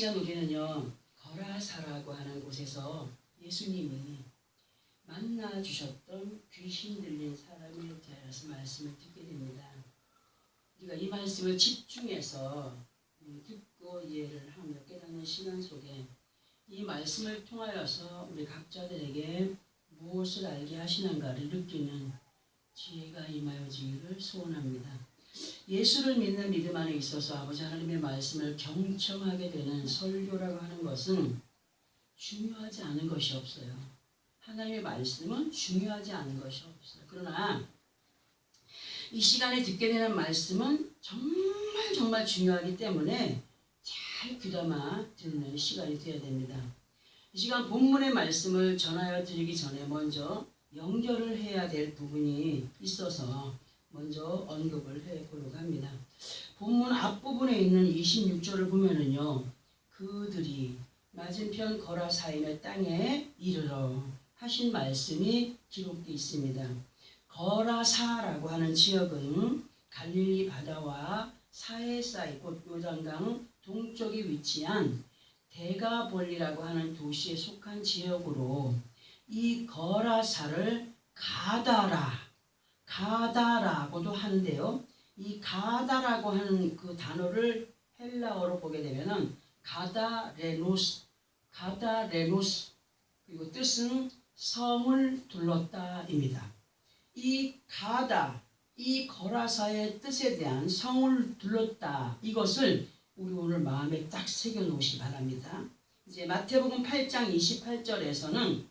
시간 우리는요 거라사라고 하는 곳에서 예수님이 만나 주셨던 귀신 들린 사람에 대해서 말씀을 듣게 됩니다. 우리가 이 말씀을 집중해서 듣고 이해를 하며 깨닫는 시간 속에 이 말씀을 통하여서 우리 각자들에게 무엇을 알게 하시는가를 느끼는 지혜가 임하여지기를 소원합니다. 예수를 믿는 믿음 안에 있어서 아버지 하나님의 말씀을 경청하게 되는 설교라고 하는 것은 중요하지 않은 것이 없어요. 하나님의 말씀은 중요하지 않은 것이 없어요. 그러나 이 시간에 듣게 되는 말씀은 정말 중요하기 때문에 잘 귀담아 듣는 시간이 되어야 됩니다. 이 시간 본문의 말씀을 전하여 드리기 전에 먼저 연결을 해야 될 부분이 있어서 먼저 언급을 해보려고 합니다. 본문 앞부분에 있는 26절을 보면은요, 그들이 맞은편 거라사임의 땅에 이르러 하신 말씀이 기록되어 있습니다. 거라사라고 하는 지역은 갈릴리 바다와 사해 사이 곧 요단강 동쪽에 위치한 데가볼리라고 하는 도시에 속한 지역으로 이 거라사를 가다라고도 하는데요. 이 가다라고 하는 그 단어를 헬라어로 보게 되면은 가다레노스 그리고 뜻은 성을 둘렀다입니다. 이 가다, 이 거라사의 뜻에 대한 성을 둘렀다 이것을 우리 오늘 마음에 딱 새겨 놓으시기 바랍니다. 이제 마태복음 8장 28절에서는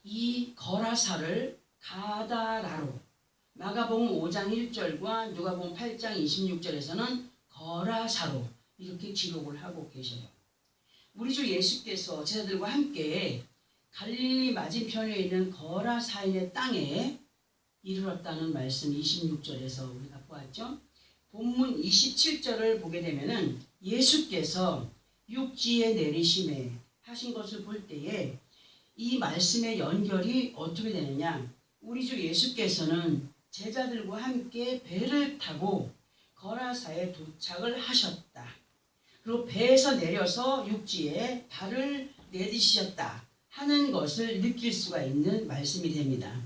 이 거라사를 가다라로, 마가복음 5장 1절과 누가복음 8장 26절에서는 거라사로 이렇게 기록을 하고 계셔요. 우리 주 예수께서 제자들과 함께 갈릴리 맞은편에 있는 거라사인의 땅에 이르렀다는 말씀 26절에서 우리가 보았죠. 본문 27절을 보게 되면은 예수께서 육지에 내리심에 하신 것을 볼 때에 이 말씀의 연결이 어떻게 되느냐, 우리 주 예수께서는 제자들과 함께 배를 타고 거라사에 도착을 하셨다. 그리고 배에서 내려서 육지에 발을 내디디셨다 하는 것을 느낄 수가 있는 말씀이 됩니다.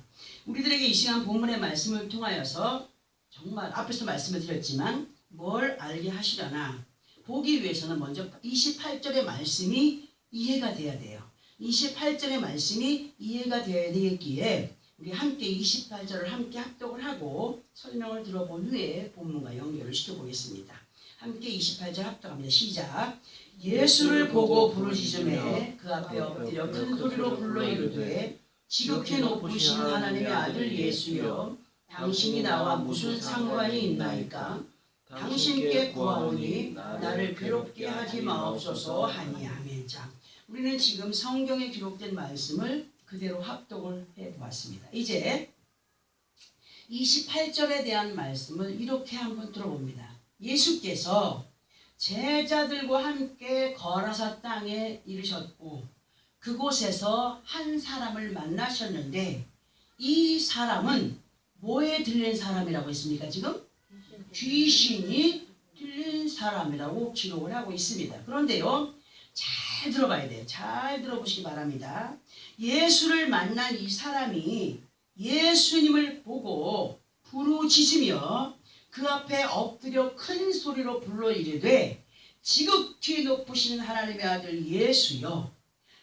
우리들에게 이 시간 본문의 말씀을 통하여서 정말 앞에서 말씀을 드렸지만 뭘 알게 하시려나 보기 위해서는 먼저 28절의 말씀이 이해가 돼야 돼요. 28절의 말씀이 이해가 되어야 되겠기에 우리 함께 28절을 함께 합독을 하고 설명을 들어본 후에 본문과 연결을 시켜보겠습니다. 함께 28절 합독합니다. 시작. 예수를 보고 부르짖으매 그 앞에 엎드려 큰 소리로 불러 이르되 지극히 높으신 하나님의 아들 예수여, 당신이 나와 무슨 상관이 있나이까? 당신께 구하오니 나를 괴롭게 하지 마옵소서 하니. 아멘. 자, 우리는 지금 성경에 기록된 말씀을 그대로 합독을 해보았습니다. 이제 28절에 대한 말씀을 이렇게 한번 들어봅니다. 예수께서 제자들과 함께 거라사 땅에 이르셨고 그곳에서 한 사람을 만나셨는데 이 사람은 뭐에 들린 사람이라고 했습니까? 지금? 귀신이 들린 사람이라고 기록을 하고 있습니다. 그런데요, 잘 들어봐야 돼요. 잘 들어보시기 바랍니다. 예수를 만난 이 사람이 예수님을 보고 부르짖으며 그 앞에 엎드려 큰 소리로 불러 이르되 지극히 높으신 하나님의 아들 예수여,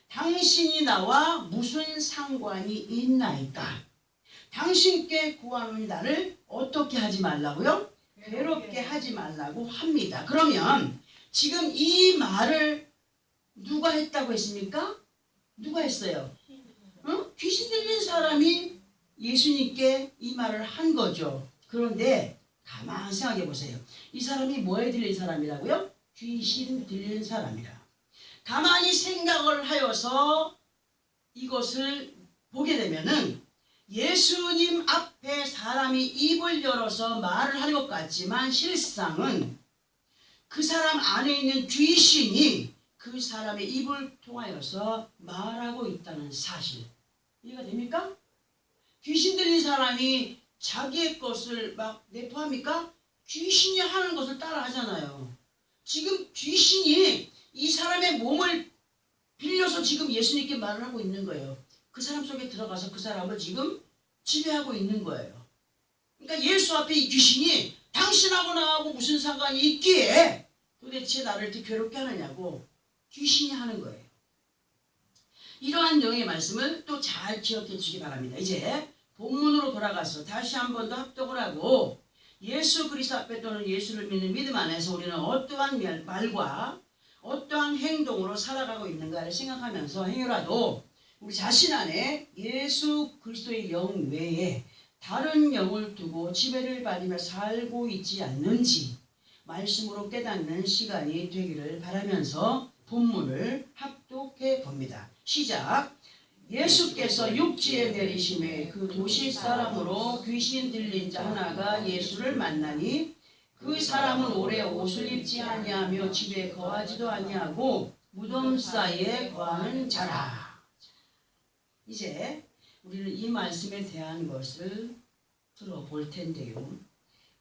당신이 나와 무슨 상관이 있나이까? 당신께 구하는 나를 어떻게 하지 말라고요? 괴롭게 하지 말라고 합니다. 그러면 지금 이 말을 누가 했다고 했습니까? 누가 했어요? 귀신 들린 사람이 예수님께 이 말을 한 거죠. 그런데 가만히 생각해 보세요. 이 사람이 뭐에 들린 사람이라고요? 귀신 들린 사람이라. 가만히 생각을 하여서 이것을 보게 되면은 예수님 앞에 사람이 입을 열어서 말을 하는 것 같지만 실상은 그 사람 안에 있는 귀신이 그 사람의 입을 통하여서 말하고 있다는 사실. 이해가 됩니까? 귀신 들린 사람이 자기의 것을 막 내포합니까? 귀신이 하는 것을 따라 하잖아요. 지금 귀신이 이 사람의 몸을 빌려서 지금 예수님께 말을 하고 있는 거예요. 그 사람 속에 들어가서 그 사람을 지금 지배하고 있는 거예요. 그러니까 예수 앞에 이 귀신이 당신하고 나하고 무슨 상관이 있기에 도대체 나를 이렇게 괴롭게 하느냐고 귀신이 하는 거예요. 이러한 내용의 말씀을 또 잘 기억해 주시기 바랍니다. 이제 본문으로 돌아가서 다시 한 번 더 합독을 하고 예수 그리스도 앞에 또는 예수를 믿는 믿음 안에서 우리는 어떠한 말과 어떠한 행동으로 살아가고 있는가를 생각하면서 행여라도 우리 자신 안에 예수 그리스도의 영 외에 다른 영을 두고 지배를 받으며 살고 있지 않는지 말씀으로 깨닫는 시간이 되기를 바라면서 본문을 합독해 봅니다. 시작. 예수께서 육지에 내리심에 그 도시 사람으로 귀신 들린 자 하나가 예수를 만나니 그 사람은 오래 옷을 입지 아니하며 집에 거하지도 아니하고 무덤 사이에 거하는 자라. 이제 우리는 이 말씀에 대한 것을 들어볼 텐데요.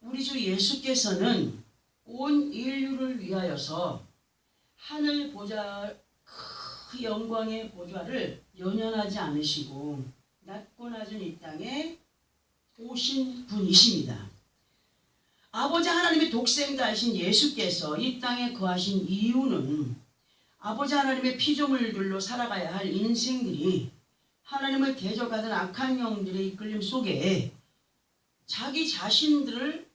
우리 주 예수께서는 온 인류를 위하여서 하늘 보좌 그 영광의 보좌를 연연하지 않으시고 낮고 낮은 이 땅에 오신 분이십니다. 아버지 하나님의 독생자이신 예수께서 이 땅에 거하신 이유는 아버지 하나님의 피조물들로 살아가야 할 인생들이 하나님을 대적하던 악한 영들의 이끌림 속에 자기 자신들을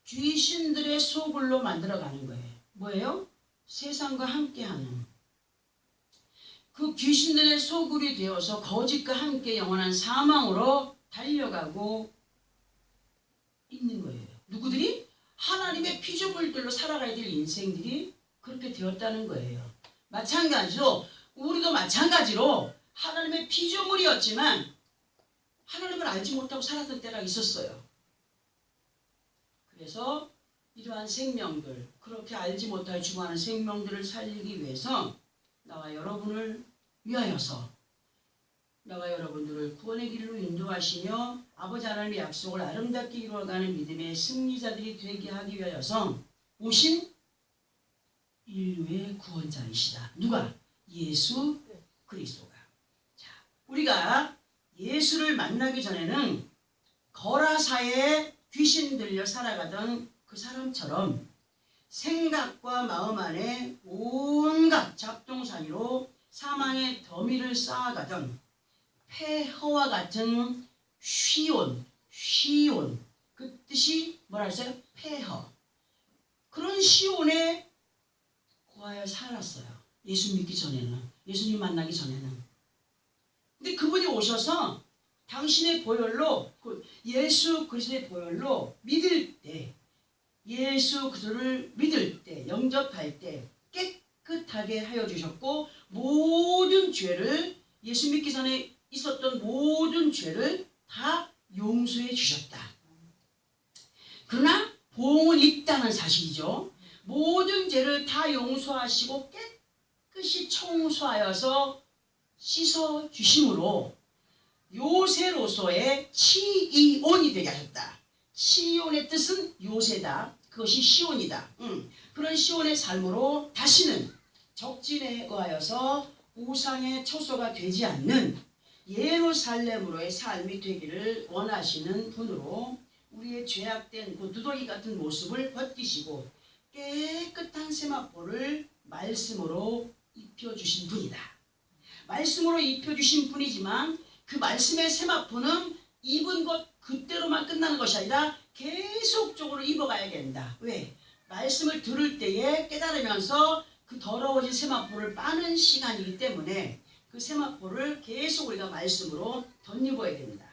귀신들의 소굴로 만들어가는 거예요. 뭐예요? 세상과 함께하는. 그 귀신들의 소굴이 되어서 거짓과 함께 영원한 사망으로 달려가고 있는 거예요. 누구들이? 하나님의 피조물들로 살아가야 될 인생들이 그렇게 되었다는 거예요. 마찬가지로 우리도 마찬가지로 하나님의 피조물이었지만 하나님을 알지 못하고 살았던 때가 있었어요. 그래서 이러한 생명들, 그렇게 알지 못하고 죽어가는 생명들을 살리기 위해서 나와 여러분을 위하여서 나와 여러분들을 구원의 길로 인도하시며 아버지 하나님의 약속을 아름답게 이루어가는 믿음의 승리자들이 되게 하기 위하여서 오신 인류의 구원자이시다. 누가? 예수 그리스도가. 자, 우리가 예수를 만나기 전에는 거라사에 귀신 들려 살아가던 그 사람처럼 생각과 마음 안에 온갖 잡동사니로 사망의 더미를 쌓아가던 폐허와 같은 쉬온 그 뜻이 뭐라 했어요? 폐허. 그런 시온에 거하여 살았어요. 예수 믿기 전에는, 예수님 만나기 전에는. 근데 그분이 오셔서 당신의 보혈로, 예수 그리스도의 보혈로 믿을 때, 예수 그리스도를 믿을 때, 영접할 때 깨끗하게 하여 주셨고 모든 죄를, 예수 믿기 전에 있었던 모든 죄를 다 용서해 주셨다. 그러나 보응은 있다는 사실이죠. 모든 죄를 다 용서하시고 깨끗이 청소하여서 씻어 주심으로 요새로서의 치이온이 되게 하셨다. 치이온의 뜻은 요새다. 그것이 시온이다. 그런 시온의 삶으로 다시는 적진에 의하여서 우상의 처소가 되지 않는 예루살렘으로의 삶이 되기를 원하시는 분으로 우리의 죄악된 그 누더기 같은 모습을 벗기시고 깨끗한 세마포를 말씀으로 입혀주신 분이다. 말씀으로 입혀주신 분이지만 그 말씀의 세마포는 입은 것 그때로만 끝나는 것이 아니라 계속적으로 입어가야 된다. 왜? 말씀을 들을 때에 깨달으면서 그 더러워진 세마포를 빠는 시간이기 때문에 그 세마포를 계속 우리가 말씀으로 덧입어야 됩니다.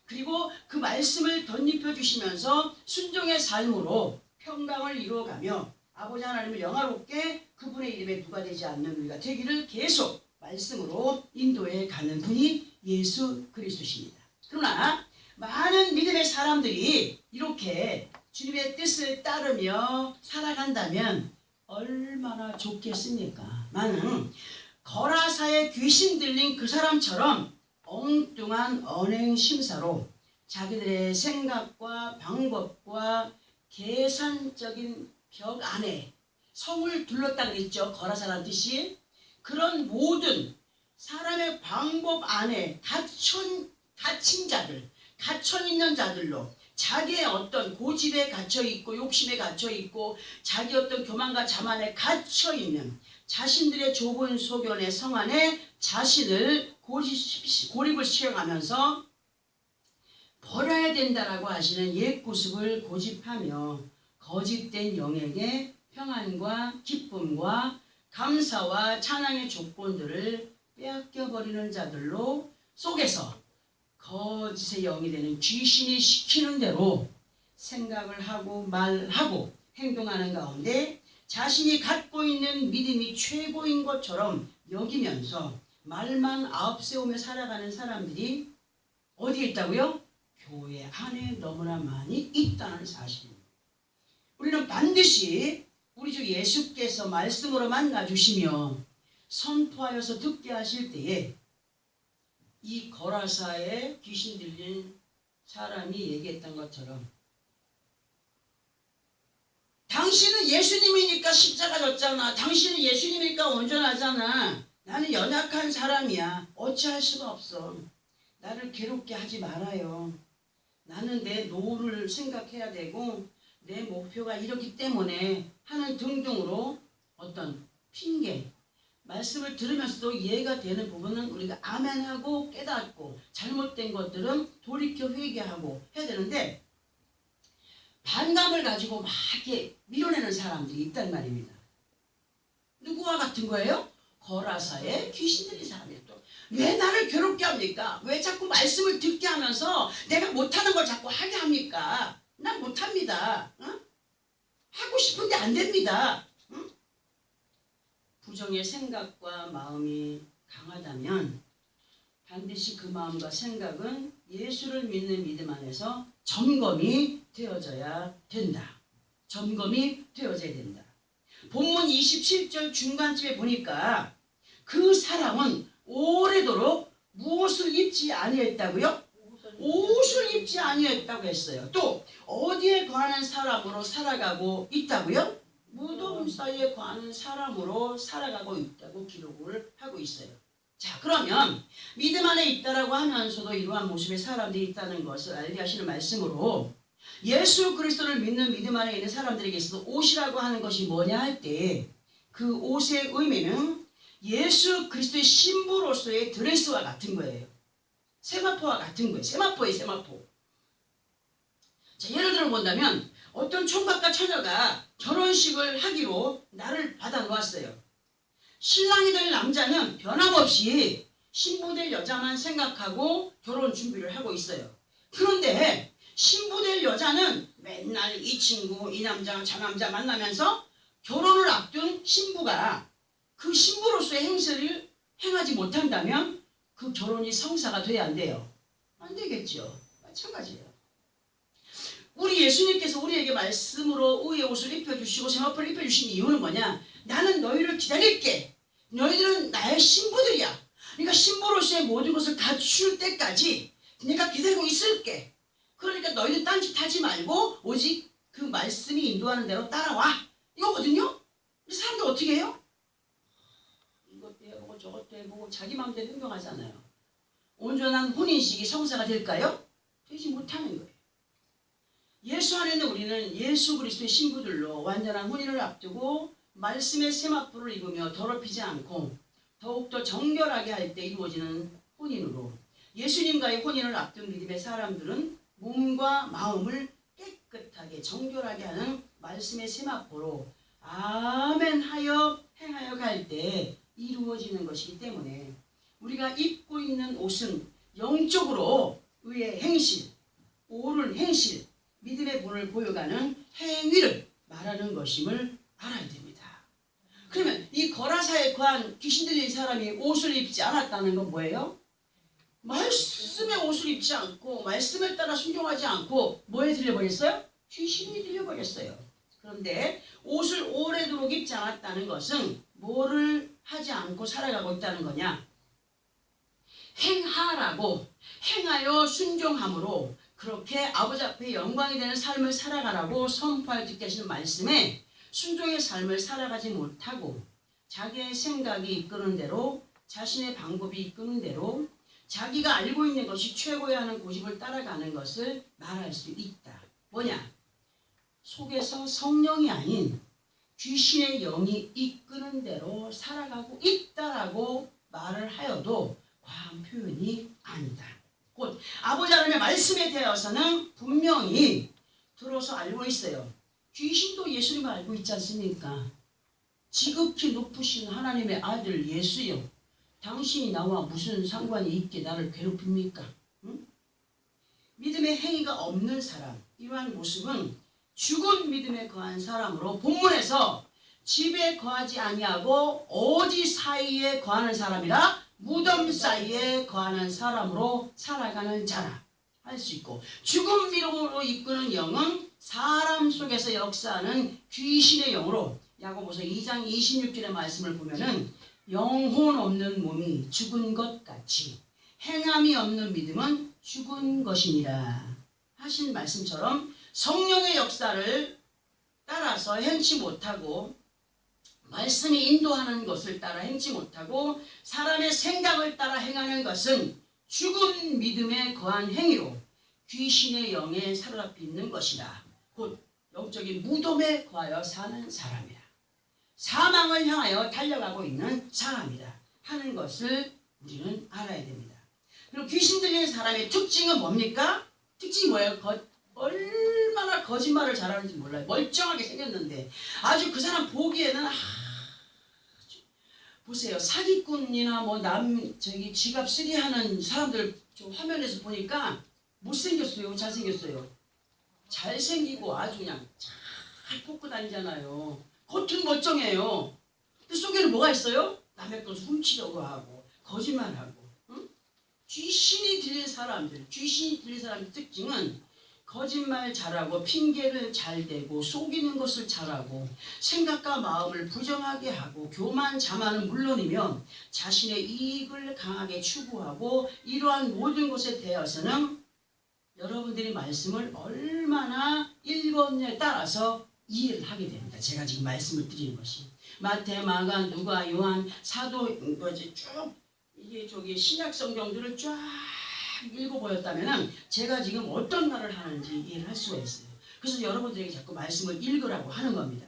그리고 그 말씀을 덧입혀 주시면서 순종의 삶으로 평강을 이루어가며 아버지 하나님을 영화롭게 그분의 이름에 누가 되지 않는 우리가 되기를 계속 말씀으로 인도해 가는 분이 예수 그리스도십니다. 그러나 많은 믿음의 사람들이 이렇게 주님의 뜻을 따르며 살아간다면 얼마나 좋겠습니까? 많은 거라사에 귀신 들린 그 사람처럼 엉뚱한 언행 심사로 자기들의 생각과 방법과 계산적인 벽 안에 성을 둘렀다 그랬죠. 거라사라는 뜻이. 그런 모든 사람의 방법 안에 갇힌 자들, 갇혀 있는 자들로 자기의 어떤 고집에 갇혀 있고 욕심에 갇혀 있고 자기 어떤 교만과 자만에 갇혀 있는 자신들의 좁은 소견의 성 안에 자신을 고립을 시켜가면서 버려야 된다라고 하시는 옛 구습을 고집하며 거짓된 영에게 평안과 기쁨과 감사와 찬양의 조건들을 빼앗겨버리는 자들로 속에서 거짓의 영이 되는 귀신이 시키는 대로 생각을 하고 말하고 행동하는 가운데 자신이 갖고 있는 믿음이 최고인 것처럼 여기면서 말만 앞세우며 살아가는 사람들이 어디에 있다고요? 교회 안에 너무나 많이 있다는 사실입니다. 우리는 반드시 우리 주 예수께서 말씀으로 만나주시며 선포하여서 듣게 하실 때에 이 거라사에 귀신 들린 사람이 얘기했던 것처럼 당신은 예수님이니까 십자가 졌잖아. 당신은 예수님이니까 온전하잖아. 나는 연약한 사람이야. 어찌할 수가 없어. 나를 괴롭게 하지 말아요. 나는 내 노후를 생각해야 되고 내 목표가 이렇기 때문에 하는 등등으로 어떤 핑계, 말씀을 들으면서도 이해가 되는 부분은 우리가 아멘하고 깨닫고 잘못된 것들은 돌이켜 회개하고 해야 되는데 반감을 가지고 막 이렇게 밀어내는 사람들이 있단 말입니다. 누구와 같은 거예요? 거라사에 귀신 들린 사람이에요. 또 왜 나를 괴롭게 합니까? 왜 자꾸 말씀을 듣게 하면서 내가 못하는 걸 자꾸 하게 합니까? 난 못합니다. 어? 하고 싶은데 안 됩니다. 응? 부정의 생각과 마음이 강하다면 반드시 그 마음과 생각은 예수를 믿는 믿음 안에서 점검이 되어져야 된다. 점검이 되어져야 된다. 본문 27절 중간쯤에 보니까 그 사람은 오래도록 무엇을 입지 아니했다고요? 옷을 입지 아니했다고 했어요. 또 어디에 관한 사람으로 살아가고 있다고요? 무덤 사이에 관한 사람으로 살아가고 있다고 기록을 하고 있어요. 자, 그러면 믿음 안에 있다라고 하면서도 이러한 모습의 사람들이 있다는 것을 알게 하시는 말씀으로 예수 그리스도를 믿는 믿음 안에 있는 사람들에게 있어서 옷이라고 하는 것이 뭐냐 할 때 그 옷의 의미는 예수 그리스도의 신부로서의 드레스와 같은 거예요. 세마포와 같은 거예요. 세마포예요, 세마포. 자, 예를 들어 본다면 어떤 총각과 처녀가 결혼식을 하기로 날을 받아 놓았어요. 신랑이 될 남자는 변함없이 신부 될 여자만 생각하고 결혼 준비를 하고 있어요. 그런데 신부 될 여자는 맨날 이 친구, 이 남자, 저 남자 만나면서 결혼을 앞둔 신부가 그 신부로서의 행세를 행하지 못한다면 그 결혼이 성사가 돼야 안 돼요? 안 되겠죠. 마찬가지예요. 우리 예수님께서 우리에게 말씀으로 의의 옷을 입혀주시고 세마포를 입혀주신 이유는 뭐냐? 나는 너희를 기다릴게. 너희들은 나의 신부들이야. 그러니까 신부로서의 모든 것을 갖출 때까지 내가 기다리고 있을게. 그러니까 너희들 딴짓하지 말고 오직 그 말씀이 인도하는 대로 따라와. 이거거든요. 사람들 어떻게 해요? 이것도 해보고 저것도 해보고 자기 마음대로 행동하잖아요. 온전한 혼인식이 성사가 될까요? 되지 못하는 거예요. 예수 안에 있는 우리는 예수 그리스도의 신부들로 완전한 혼인을 앞두고 말씀의 세마포를 입으며 더럽히지 않고 더욱더 정결하게 할 때 이루어지는 혼인으로 예수님과의 혼인을 앞둔 믿음의 사람들은 몸과 마음을 깨끗하게 정결하게 하는 말씀의 세마포로 아멘하여 행하여 갈 때 이루어지는 것이기 때문에 우리가 입고 있는 옷은 영적으로 의의 행실, 옳은 행실, 믿음의 본을 보여가는 행위를 말하는 것임을 알아야 됩니다. 그러면 이 거라사에 관한 귀신 들린 사람이 옷을 입지 않았다는 건 뭐예요? 말씀의 옷을 입지 않고 말씀에 따라 순종하지 않고 뭐에 들려버렸어요? 귀신이 들려버렸어요. 그런데 옷을 오래도록 입지 않았다는 것은 뭐를 하지 않고 살아가고 있다는 거냐? 행하라고 행하여 순종함으로 그렇게 아버지 앞에 영광이 되는 삶을 살아가라고 선포하여 듣게 하시는 말씀에 순종의 삶을 살아가지 못하고 자기의 생각이 이끄는 대로 자신의 방법이 이끄는 대로 자기가 알고 있는 것이 최고야 하는 고집을 따라가는 것을 말할 수 있다. 뭐냐? 속에서 성령이 아닌 귀신의 영이 이끄는 대로 살아가고 있다라고 말을 하여도 과한 표현이 아니다. 곧 아버지 하나님의 말씀에 대해서는 분명히 들어서 알고 있어요. 귀신도 예수님을 알고 있지 않습니까? 지극히 높으신 하나님의 아들 예수여, 당신이 나와 무슨 상관이 있게 나를 괴롭힙니까? 응? 믿음의 행위가 없는 사람, 이러한 모습은 죽은 믿음에 거한 사람으로 본문에서 집에 거하지 아니하고 어디 사이에 거하는 사람이라? 무덤 사이에 거하는 사람으로 살아가는 자라 할 수 있고, 죽은 믿음으로 이끄는 영은 사람 속에서 역사하는 귀신의 영으로 야고보서 2장 26절의 말씀을 보면은 영혼 없는 몸이 죽은 것 같이 행함이 없는 믿음은 죽은 것이니라 하신 말씀처럼 성령의 역사를 따라서 행치 못하고 말씀이 인도하는 것을 따라 행치 못하고 사람의 생각을 따라 행하는 것은 죽은 믿음에 거한 행위로 귀신의 영에 사로잡히는 것이다. 곧 영적인 무덤에 거하여 사는 사람이다. 사망을 향하여 달려가고 있는 사람이다 하는 것을 우리는 알아야 됩니다. 그리고 귀신 들리는 사람의 특징은 뭡니까? 특징이 뭐예요? 얼마나 거짓말을 잘하는지 몰라요. 멀쩡하게 생겼는데 아주 그 사람 보기에는 보세요. 사기꾼이나 지갑 수리하는 사람들 화면에서 보니까 못생겼어요? 잘생겼어요? 잘생기고 아주 그냥 잘 뽑고 다니잖아요. 겉은 멀쩡해요. 근데 속에는 뭐가 있어요? 남의 것을 훔치려고 하고 거짓말하고. 응? 귀신이 들린 사람들, 귀신이 들린 사람의 특징은 거짓말 잘하고 핑계를 잘 대고 속이는 것을 잘하고 생각과 마음을 부정하게 하고 교만 자만은 물론이며 자신의 이익을 강하게 추구하고 이러한 모든 것에 대해서는 여러분들이 말씀을 얼마나 읽었냐에 따라서 이해를 하게 됩니다. 제가 지금 말씀을 드리는 것이 마태, 마가, 누가, 요한, 사도 쭉 이게 신약 성경들을 쫙 읽어보였다면 제가 지금 어떤 말을 하는지 이해를 할 수가 있어요. 그래서 여러분들에게 자꾸 말씀을 읽으라고 하는 겁니다.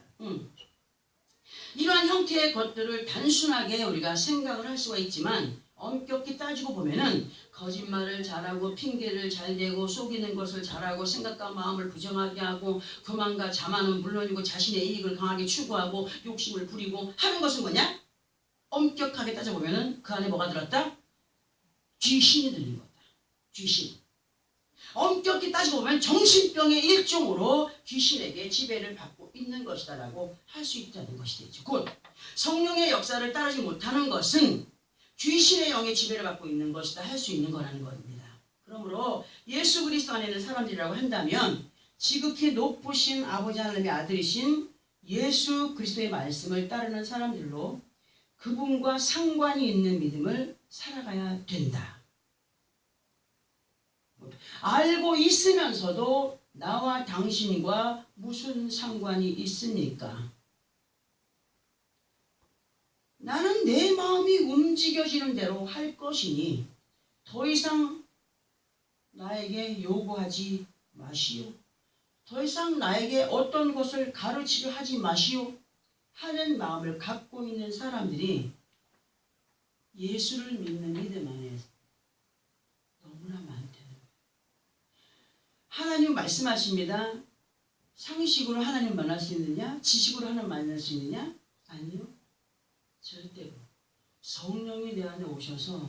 이러한 형태의 것들을 단순하게 우리가 생각을 할 수가 있지만 엄격히 따지고 보면은 거짓말을 잘하고 핑계를 잘 대고 속이는 것을 잘하고 생각과 마음을 부정하게 하고 교만과 자만은 물론이고 자신의 이익을 강하게 추구하고 욕심을 부리고 하는 것은 뭐냐? 엄격하게 따져보면은 그 안에 뭐가 들었다? 귀신이 들린 거다. 귀신. 엄격히 따지고 보면 정신병의 일종으로 귀신에게 지배를 받고 있는 것이다라고 할 수 있다는 것이 되죠. 곧 성령의 역사를 따르지 못하는 것은 귀신의 영의 지배를 받고 있는 것이다 할 수 있는 거라는 겁니다. 그러므로 예수 그리스도 안에 있는 사람들이라고 한다면 지극히 높으신 아버지 하나님의 아들이신 예수 그리스도의 말씀을 따르는 사람들로 그분과 상관이 있는 믿음을 살아가야 된다. 알고 있으면서도 나와 당신과 무슨 상관이 있습니까? 나는 내 마음이 움직여지는 대로 할 것이니 더 이상 나에게 요구하지 마시오. 더 이상 나에게 어떤 것을 가르치려 하지 마시오 하는 마음을 갖고 있는 사람들이 예수를 믿는 믿음 안에 너무나 많다는 거예요. 하나님 말씀하십니다. 상식으로 하나님 만날 수 있느냐? 지식으로 하나님 만날 수 있느냐? 아니요. 절대로 성령이 내 안에 오셔서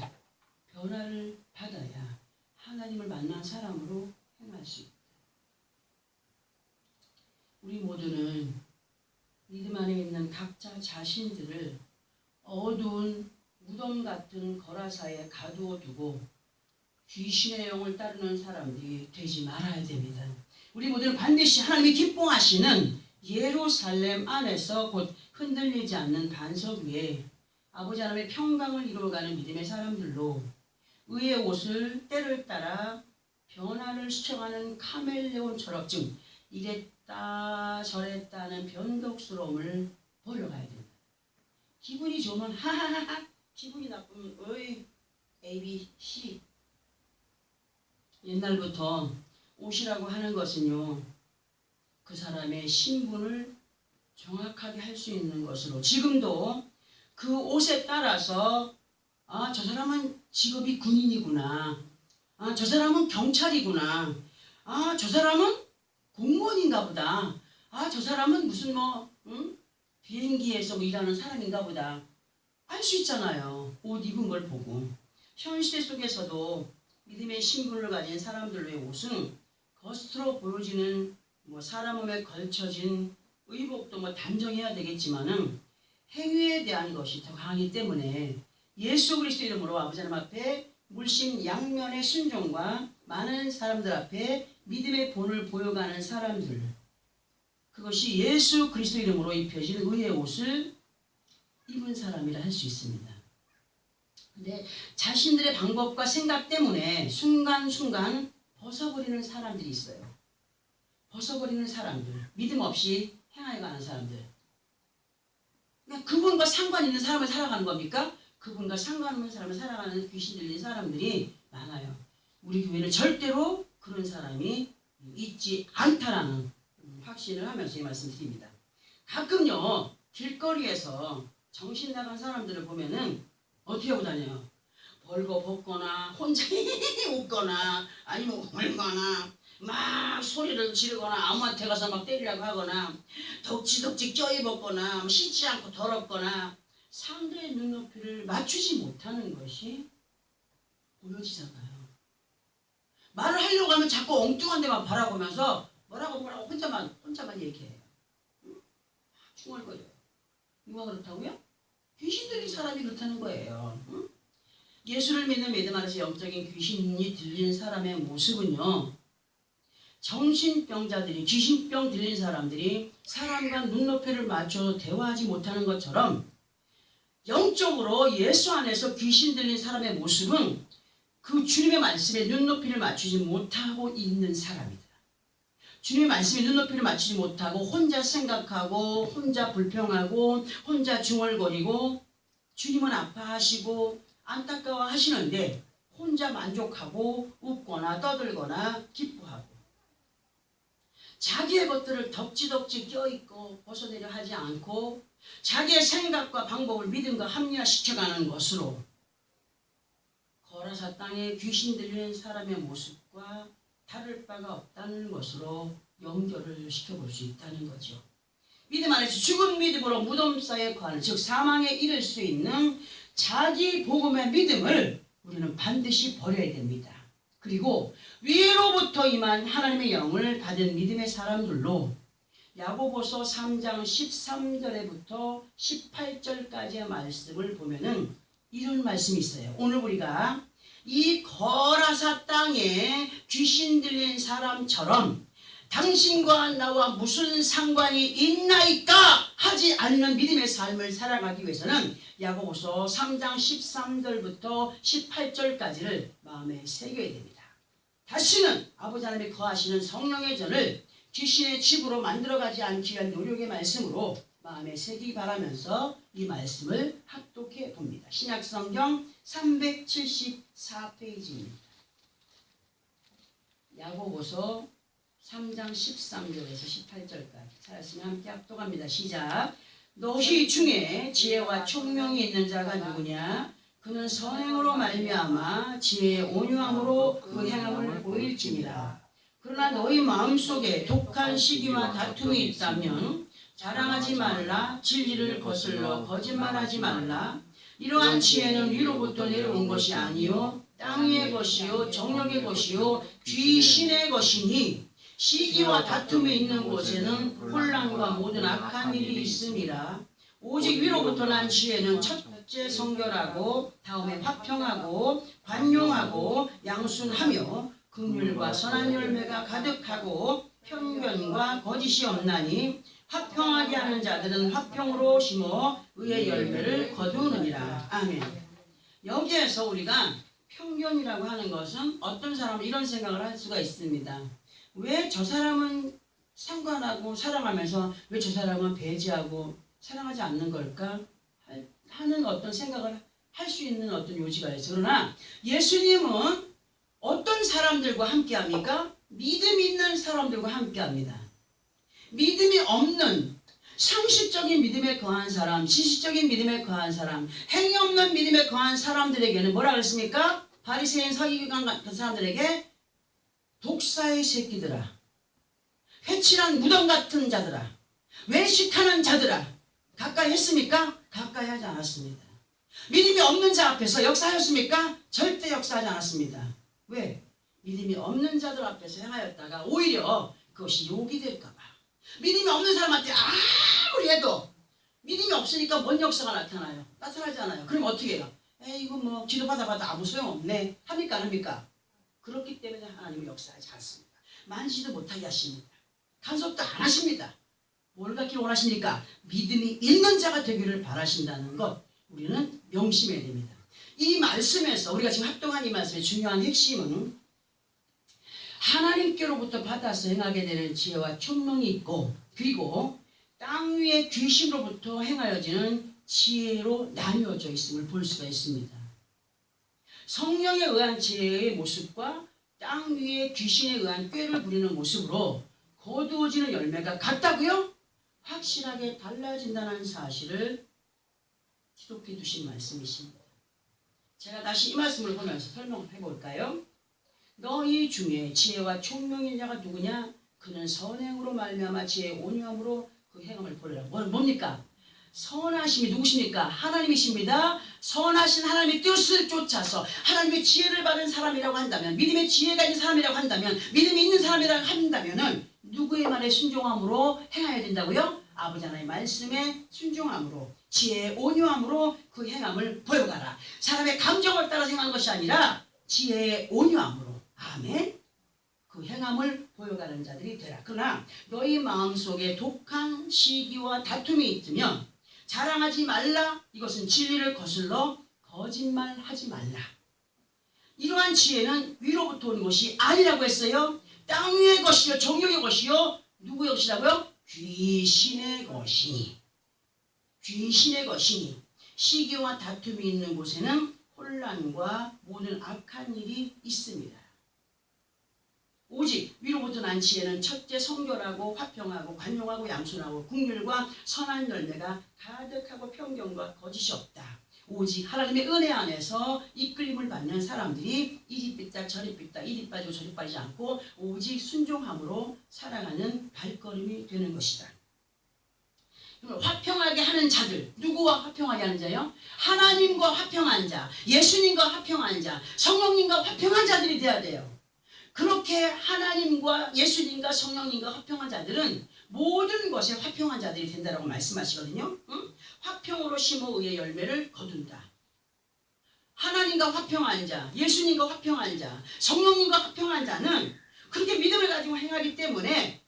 변화를 받아야 하나님을 만난 사람으로 행할 수 있다. 우리 모두는 믿음 안에 있는 각자 자신들을 어두운 무덤 같은 거라사에 가두어 두고 귀신의 영을 따르는 사람들이 되지 말아야 됩니다. 우리 모두는 반드시 하나님이 기뻐하시는 예루살렘 안에서 곧 흔들리지 않는 반석 위에 아버지 하나님의 평강을 이루어가는 믿음의 사람들로 의의 옷을 때를 따라 변화를 수청하는 카멜레온 철학증 이래 이랬다 저랬다는 변덕스러움을 버려가야 된다. 기분이 좋으면 하하하하, 기분이 나쁘면 어이 A, B, C. 옛날부터 옷이라고 하는 것은요, 그 사람의 신분을 정확하게 할 수 있는 것으로, 지금도 그 옷에 따라서 아, 저 사람은 직업이 군인이구나, 아, 저 사람은 경찰이구나, 아, 저 사람은 공무원인가 보다, 아, 저 사람은 무슨 비행기에서 일하는 사람인가 보다, 알 수 있잖아요. 옷 입은 걸 보고. 현 시대 속에서도 믿음의 신분을 가진 사람들의 옷은 겉으로 보여지는 사람 몸에 걸쳐진 의복도 단정해야 되겠지만은 행위에 대한 것이 더 강하기 때문에 예수 그리스도 이름으로 아버지 하나님 앞에 물심 양면의 순종과 많은 사람들 앞에 믿음의 본을 보여가는 사람들, 그것이 예수 그리스도 이름으로 입혀진 의의 옷을 입은 사람이라 할 수 있습니다. 근데 자신들의 방법과 생각 때문에 순간순간 벗어버리는 사람들이 있어요. 벗어버리는 사람들, 믿음 없이 행하여가는 사람들. 그냥 그분과 상관 있는 사람을 살아가는 겁니까? 그분과 상관없는 사람을 살아가는 귀신 들린 사람들이 많아요. 우리 교회는 절대로 그런 사람이 있지 않다라는 확신을 하면서 이 말씀 드립니다. 가끔요, 길거리에서 정신 나간 사람들을 보면은 어떻게 하고 다녀요? 벌거벗거나 혼자 웃거나 아니면 울거나 막 소리를 지르거나 아무한테 가서 막 때리려고 하거나 덕지덕지 껴입었거나 씻지 않고 더럽거나 상대의 눈높이를 맞추지 못하는 것이 보여지잖아요. 말을 하려고 하면 자꾸 엉뚱한 데만 바라보면서 뭐라고 혼자만 얘기해요. 중얼거려요. 누가 그렇다고요? 귀신 들린 사람이 그렇다는 거예요. 예수를 믿는 믿음 안에서 영적인 귀신이 들린 사람의 모습은요, 정신병자들이, 귀신병 들린 사람들이 사람과 눈높이를 맞춰서 대화하지 못하는 것처럼 영적으로 예수 안에서 귀신 들린 사람의 모습은 그 주님의 말씀에 눈높이를 맞추지 못하고 있는 사람이다. 주님의 말씀에 눈높이를 맞추지 못하고 혼자 생각하고 혼자 불평하고 혼자 중얼거리고 주님은 아파하시고 안타까워하시는데 혼자 만족하고 웃거나 떠들거나 기뻐하고 자기의 것들을 덕지덕지 껴있고 벗어내려 하지 않고 자기의 생각과 방법을 믿음과 합리화시켜가는 것으로 거라사 땅에 귀신 들린 사람의 모습과 다를 바가 없다는 것으로 연결을 시켜볼 수 있다는 거죠. 믿음 안에서 죽은 믿음으로 무덤사에 거하는, 즉 사망에 이를 수 있는 자기 복음의 믿음을 우리는 반드시 버려야 됩니다. 그리고 위로부터 임한 하나님의 영을 받은 믿음의 사람들로 야고보서 3장 13절에부터 18절까지의 말씀을 보면은 이런 말씀이 있어요. 오늘 우리가 이 거라사 땅에 귀신 들린 사람처럼 당신과 나와 무슨 상관이 있나이까 하지 않는 믿음의 삶을 살아가기 위해서는 야고보서 3장 13절부터 18절까지를 마음에 새겨야 됩니다. 다시는 아버지 하나님이 거하시는 성령의 전을 귀신의 집으로 만들어가지 않기 위한 노력의 말씀으로 마음에 새기기 바라면서 이 말씀을 합독해 봅니다. 신약성경 374페이지입니다. 야고보서 3장 13절에서 18절까지 찾았으면 함께 합독합니다. 시작. 너희 중에 지혜와 총명이 있는 자가 누구냐? 그는 선행으로 말미암아 지혜의 온유함으로 그 행함을 보일지니라. 그러나 너희 마음속에 독한 시기와 다툼이 있다면 자랑하지 말라. 진리를 거슬러 거짓말하지 말라. 이러한 지혜는 위로부터 내려온 것이 아니요 땅 위의 것이요 정력의 것이요 귀신의 것이니 시기와 다툼이 있는 곳에는 혼란과 모든 악한 일이 있음이라. 오직 위로부터 난 지혜는 첫째 성결하고 다음에 화평하고 관용하고 양순하며 긍휼과 선한 열매가 가득하고 편견과 거짓이 없나니 화평하게 하는 자들은 화평으로 심어 의의 열매를 거두느니라. 아멘. 여기에서 우리가 편견이라고 하는 것은 어떤 사람은 이런 생각을 할 수가 있습니다. 왜 저 사람은 상관하고 사랑하면서 왜 저 사람은 배제하고 사랑하지 않는 걸까 하는 어떤 생각을 할 수 있는 어떤 요지가 있어요. 그러나 예수님은 어떤 사람들과 함께합니까? 믿음 있는 사람들과 함께합니다. 믿음이 없는 상식적인 믿음에 거한 사람, 지식적인 믿음에 거한 사람, 행위 없는 믿음에 거한 사람들에게는 뭐라 그랬습니까? 바리새인 서기관 같은 사람들에게 독사의 새끼들아, 회칠한 무덤 같은 자들아, 외식하는 자들아, 가까이 했습니까? 가까이 하지 않았습니다. 믿음이 없는 자 앞에서 역사하였습니까? 절대 역사하지 않았습니다. 왜? 믿음이 없는 자들 앞에서 행하였다가 오히려 그것이 욕이 될까봐. 믿음이 없는 사람한테 아무리 해도 믿음이 없으니까 뭔 역사가 나타나요? 나타나지 않아요. 그럼 어떻게 해요? 이거 뭐 기도받아봐도 아무 소용없네. 합니까? 안 합니까? 그렇기 때문에 하나님은 역사하지 않습니다. 만지도 못하게 하십니다. 간섭도 안 하십니다. 뭘 갖기를 원하십니까? 믿음이 있는 자가 되기를 바라신다는 것 우리는 명심해야 됩니다. 이 말씀에서 우리가 지금 합동한 이 말씀의 중요한 핵심은 하나님께로부터 받아서 행하게 되는 지혜와 총명이 있고 그리고 땅 위의 귀신으로부터 행하여지는 지혜로 나뉘어져 있음을 볼 수가 있습니다. 성령에 의한 지혜의 모습과 땅 위의 귀신에 의한 꾀를 부리는 모습으로 거두어지는 열매가 같다고요? 확실하게 달라진다는 사실을 기록해 두신 말씀이십니다. 제가 다시 이 말씀을 보면서 설명을 해볼까요? 너희 중에 지혜와 총명인 자가 누구냐? 그는 선행으로 말미암아 지혜의 온유함으로 그 행함을 보리라. 뭡니까? 선하심이 누구십니까? 하나님이십니다. 선하신 하나님의 뜻을 쫓아서 하나님의 지혜를 받은 사람이라고 한다면, 믿음의 지혜가 있는 사람이라고 한다면, 믿음이 있는 사람이라고 한다면은 누구의 말에 순종함으로 행해야 된다고요? 아버지 하나님의 말씀에 순종함으로, 지혜의 온유함으로 그 행함을 보여가라. 사람의 감정을 따라 행하는 것이 아니라 지혜의 온유함으로, 아멘, 그 행함을 보여가는 자들이 되라. 그러나 너희 마음속에 독한 시기와 다툼이 있으면 자랑하지 말라. 이것은 진리를 거슬러 거짓말하지 말라. 이러한 지혜는 위로부터 온 것이 아니라고 했어요. 땅 위의 것이요 정욕의 것이요 누구의 것이라고요? 귀신의 것이니. 귀신의 것이니 시기와 다툼이 있는 곳에는 혼란과 모든 악한 일이 있습니다. 오직 위로부터 난 지혜는 첫째 성결하고 화평하고 관용하고 양순하고 긍휼과 선한 열매가 가득하고 평경과 거짓이 없다. 오직 하나님의 은혜 안에서 이끌림을 받는 사람들이 이리 삐딱 저리 삐딱 이리 빠지고 저리 빠지지 않고 오직 순종함으로 살아가는 발걸음이 되는 것이다. 화평하게 하는 자들, 누구와 화평하게 하는 자요? 하나님과 화평한 자, 예수님과 화평한 자, 성령님과 화평한 자들이 되어야 돼요. 그렇게 하나님과 예수님과 성령님과 화평한 자들은 모든 것에 화평한 자들이 된다라고 말씀하시거든요. 응? 화평으로 심어 의의 열매를 거둔다. 하나님과 화평한 자, 예수님과 화평한 자, 성령님과 화평한 자는 그렇게 믿음을 가지고 행하기 때문에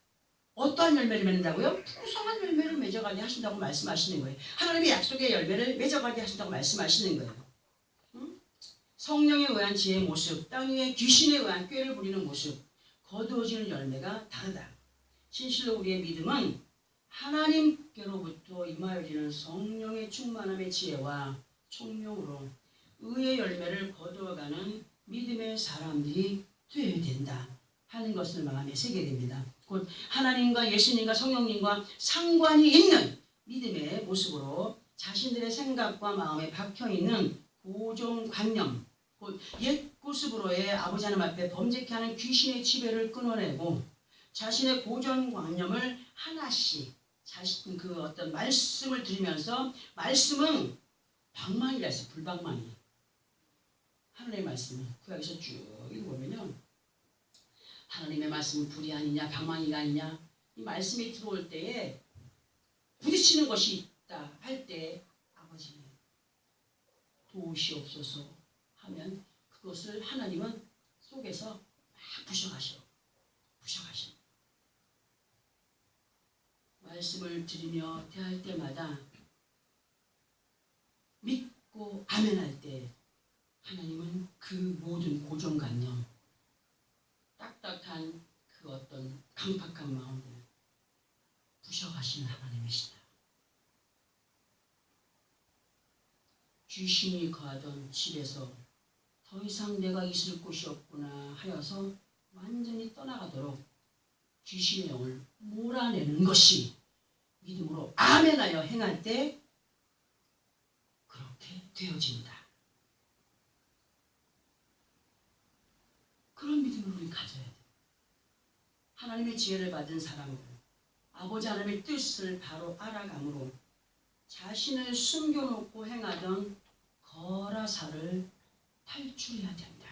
어떠한 열매를 맺는다고요? 풍성한 열매를 맺어가게 하신다고 말씀하시는 거예요. 하나님의 약속의 열매를 맺어가게 하신다고 말씀하시는 거예요. 성령에 의한 지혜의 모습, 땅 위에 귀신에 의한 꾀를 부리는 모습, 거두어지는 열매가 다르다. 진실로 우리의 믿음은 하나님께로부터 임하여지는 성령의 충만함의 지혜와 총명으로 의의 열매를 거두어가는 믿음의 사람들이 되어야 된다 하는 것을 마음에 새게 됩니다. 곧 하나님과 예수님과 성령님과 상관이 있는 믿음의 모습으로 자신들의 생각과 마음에 박혀있는 고정관념, 곧 옛 모습으로의 아버지 하나님 앞에 범죄케 하는 귀신의 지배를 끊어내고 자신의 고정관념을 하나씩 자신 그 어떤 말씀을 들으면서, 말씀은 방망이라 해서 불방망이, 하나님의 말씀은 구약에서 쭉 읽어보면요, 하나님의 말씀은 불이 아니냐 방망이가 아니냐, 이 말씀이 들어올 때에 부딪히는 것이 있다 할 때 아버지 도우시옵소서 하면 그것을 하나님은 속에서 막 부셔가셔. 말씀을 들으며 대할 때마다 믿고 아멘할 때 하나님은 그 모든 고정관념, 딱딱한 그 어떤 강팍한 마음들, 부셔가시는 하나님이시다. 귀신이 거하던 집에서 더 이상 내가 있을 곳이 없구나 하여서 완전히 떠나가도록 귀신의 영을 몰아내는 것이 믿음으로 아멘하여 행할 때 그렇게 되어진다. 그런 믿음을 우리 가져야 돼. 하나님의 지혜를 받은 사람은 아버지 하나님의 뜻을 바로 알아감으로 자신을 숨겨놓고 행하던 거라사를 탈출해야 된다.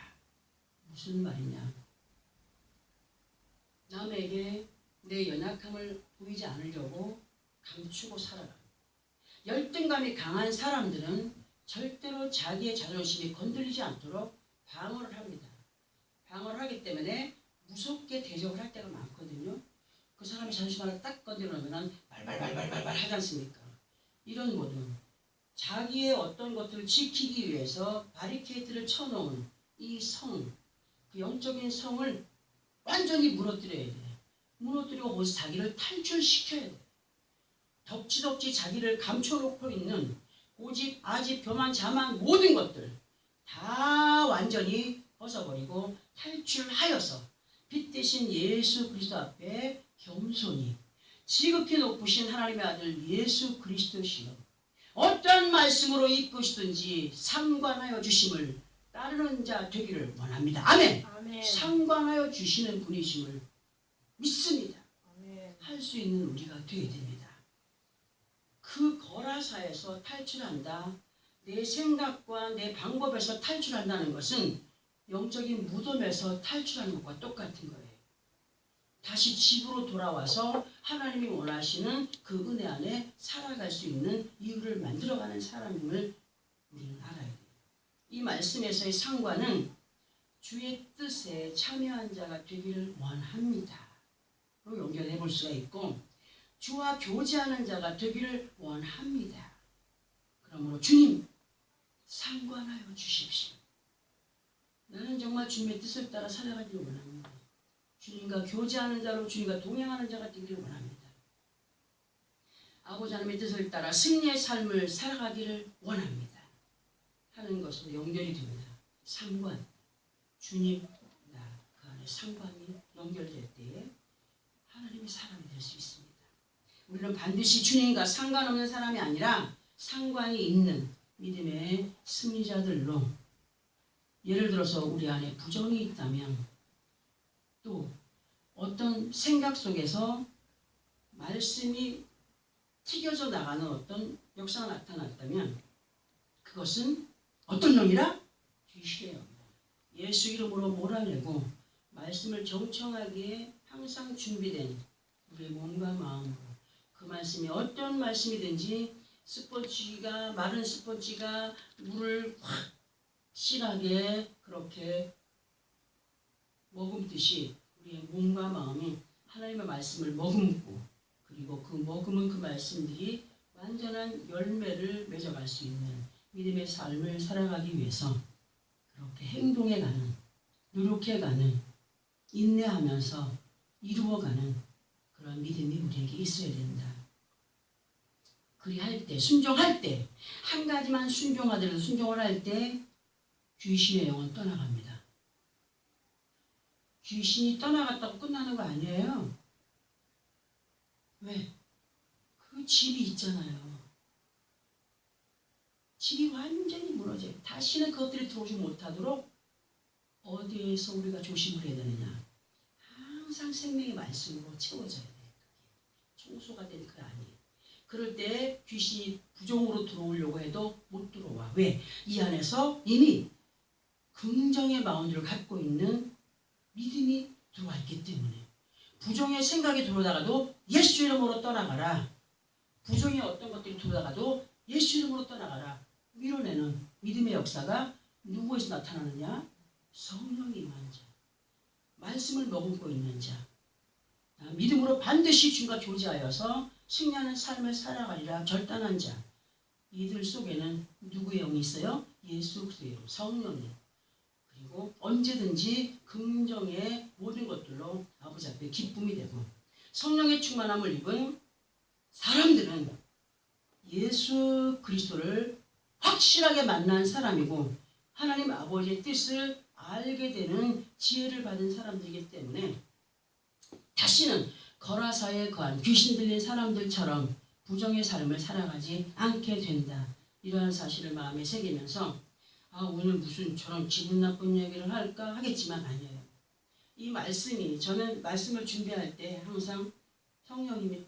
무슨 말이냐? 남에게 내 연약함을 보이지 않으려고 감추고 살아가. 열등감이 강한 사람들은 절대로 자기의 자존심이 건드리지 않도록 방어를 합니다. 방어를 하기 때문에 무섭게 대적을 할 때가 많거든요. 그 사람이 자존심 하나 딱 건드려놓으면 발발발발발 하지 않습니까? 이런 모든 자기의 어떤 것들을 지키기 위해서 바리케이트를 쳐놓은 이 성, 그 영적인 성을 완전히 무너뜨려야 돼. 무너뜨리고 거기서 자기를 탈출시켜야 돼. 덕지덕지 자기를 감춰놓고 있는 고집, 아집, 교만, 자만 모든 것들 다 완전히 벗어버리고 탈출하여서 빛 대신 예수 그리스도 앞에 겸손히 지극히 높으신 하나님의 아들 예수 그리스도시여 어떠한 말씀으로 이끄시든지 상관하여 주심을 따르는 자 되기를 원합니다. 아멘. 아멘. 상관하여 주시는 분이심을 믿습니다. 아멘. 할 수 있는 우리가 되어야 됩니다. 그 거라사에서 탈출한다. 내 생각과 내 방법에서 탈출한다는 것은 영적인 무덤에서 탈출하는 것과 똑같은 거예요. 다시 집으로 돌아와서 하나님이 원하시는 그 은혜 안에 살아갈 수 있는 이유를 만들어가는 사람임을 우리는 알아야 돼요. 이 말씀에서의 상관은 주의 뜻에 참여한 자가 되기를 원합니다. 로 연결해 볼 수가 있고 주와 교제하는 자가 되기를 원합니다. 그러므로 주님 상관하여 주십시오. 나는 정말 주님의 뜻을 따라 살아가기를 원합니다. 주님과 교제하는 자로 주님과 동행하는 자가 되기를 원합니다. 아버지 하나님의 뜻을 따라 승리의 삶을 살아가기를 원합니다. 하는 것으로 연결이 됩니다. 상관, 주님, 나, 그 안에 상관이 연결될 때에 하나님의 사람이 될 수 있습니다. 우리는 반드시 주님과 상관없는 사람이 아니라 상관이 있는 믿음의 승리자들로 예를 들어서 우리 안에 부정이 있다면 또 어떤 생각 속에서 말씀이 튀겨져 나가는 어떤 역사가 나타났다면 그것은 어떤 영이라? 귀신의 영이다. 예수 이름으로 몰아내고 말씀을 정청하기에 항상 준비된 우리의 몸과 마음으로 그 말씀이 어떤 말씀이든지 스펀지가 마른 스펀지가 물을 확실하게 그렇게 머금듯이 우리의 몸과 마음이 하나님의 말씀을 머금고 그리고 그 머금은 그 말씀들이 완전한 열매를 맺어갈 수 있는 믿음의 삶을 살아가기 위해서 그렇게 행동해가는 노력해가는 인내하면서 이루어가는 그런 믿음이 우리에게 있어야 된다. 그리할 때 순종할 때 한 가지만 순종하더라도 순종을 할 때 귀신의 영은 떠나갑니다. 귀신이 떠나갔다고 끝나는 거 아니에요. 왜? 그 집이 있잖아요. 집이 완전히 무너져요. 다시는 그것들이 들어오지 못하도록 어디에서 우리가 조심을 해야 되느냐. 항상 생명의 말씀으로 채워져야 돼요. 청소가 된 그 안이. 그럴 때 귀신이 부정으로 들어오려고 해도 못 들어와. 왜? 이 안에서 이미 긍정의 마운드를 갖고 있는 믿음이 들어와 있기 때문에. 부정의 생각이 들어오다가도 예수 이름으로 떠나가라. 부정의 어떤 것들이 들어오다가도 예수 이름으로 떠나가라. 밀어내는 믿음의 역사가 누구에서 나타나느냐? 성령이 임한 자. 말씀을 머금고 있는 자. 믿음으로 반드시 주님과 교제하여서 승리하는 삶을 살아가리라 결단한 자. 이들 속에는 누구의 영이 있어요? 예수 그리스도의 영, 성령이. 그리고 언제든지 긍정의 모든 것들로 아버지 앞에 기쁨이 되고 성령의 충만함을 입은 사람들은 예수 그리스도를 확실하게 만난 사람이고 하나님 아버지의 뜻을 알게 되는 지혜를 받은 사람들이기 때문에 다시는 거라사에 거한 귀신 들린 사람들처럼 부정의 삶을 살아가지 않게 된다. 이러한 사실을 마음에 새기면서 오늘 무슨 저런 기분 나쁜 얘기를 할까 하겠지만 아니에요. 이 말씀이 저는 말씀을 준비할 때 항상 성령님이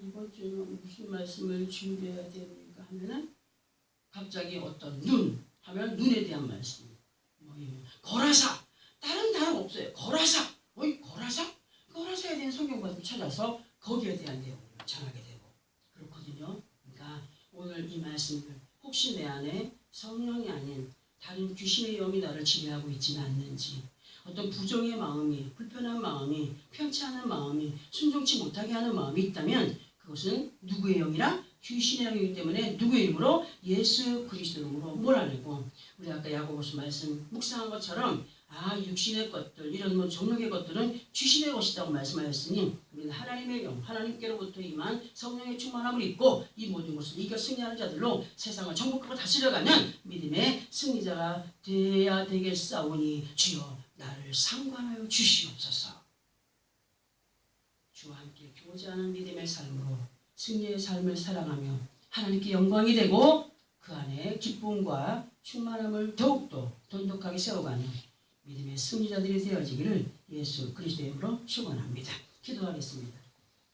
이번 주는 무슨 말씀을 준비해야 됩니까 하면은 갑자기 어떤 눈 하면 눈에 대한 말씀 거라사 다른 단어가 없어요. 거라사 거라사에 대한 성경 말씀 찾아서 거기에 대한 내용을 전하게 되고 그렇거든요. 그러니까 오늘 이 말씀을 혹시 내 안에 성령이 아닌 다른 귀신의 영이 나를 지배하고 있지는 않는지 어떤 부정의 마음이 불편한 마음이 편치 않은 마음이 순종치 못하게 하는 마음이 있다면 그것은 누구의 영이라? 귀신의 영이기 때문에 누구의 이름으로? 예수 그리스도 이름으로 몰아내고 우리 아까 야고보서 말씀 묵상한 것처럼 육신의 것들 이런 정욕의 것들은 귀신의 것이라고 말씀하였으니 우리는 하나님의 영 하나님께로부터 임한 성령의 충만함을 입고 이 모든 것을 이겨 승리하는 자들로 세상을 정복하고 다스려가는 믿음의 승리자가 되어야 되겠사오니 주여 나를 상관하여 주시옵소서. 주와 함께 교제하는 믿음의 삶으로 승리의 삶을 살아가며 하나님께 영광이 되고 그 안에 기쁨과 충만함을 더욱더 돈독하게 세워가는 믿음의 승리자들이 되어지기를 예수 그리스도의 이름으로 축원합니다. 기도하겠습니다.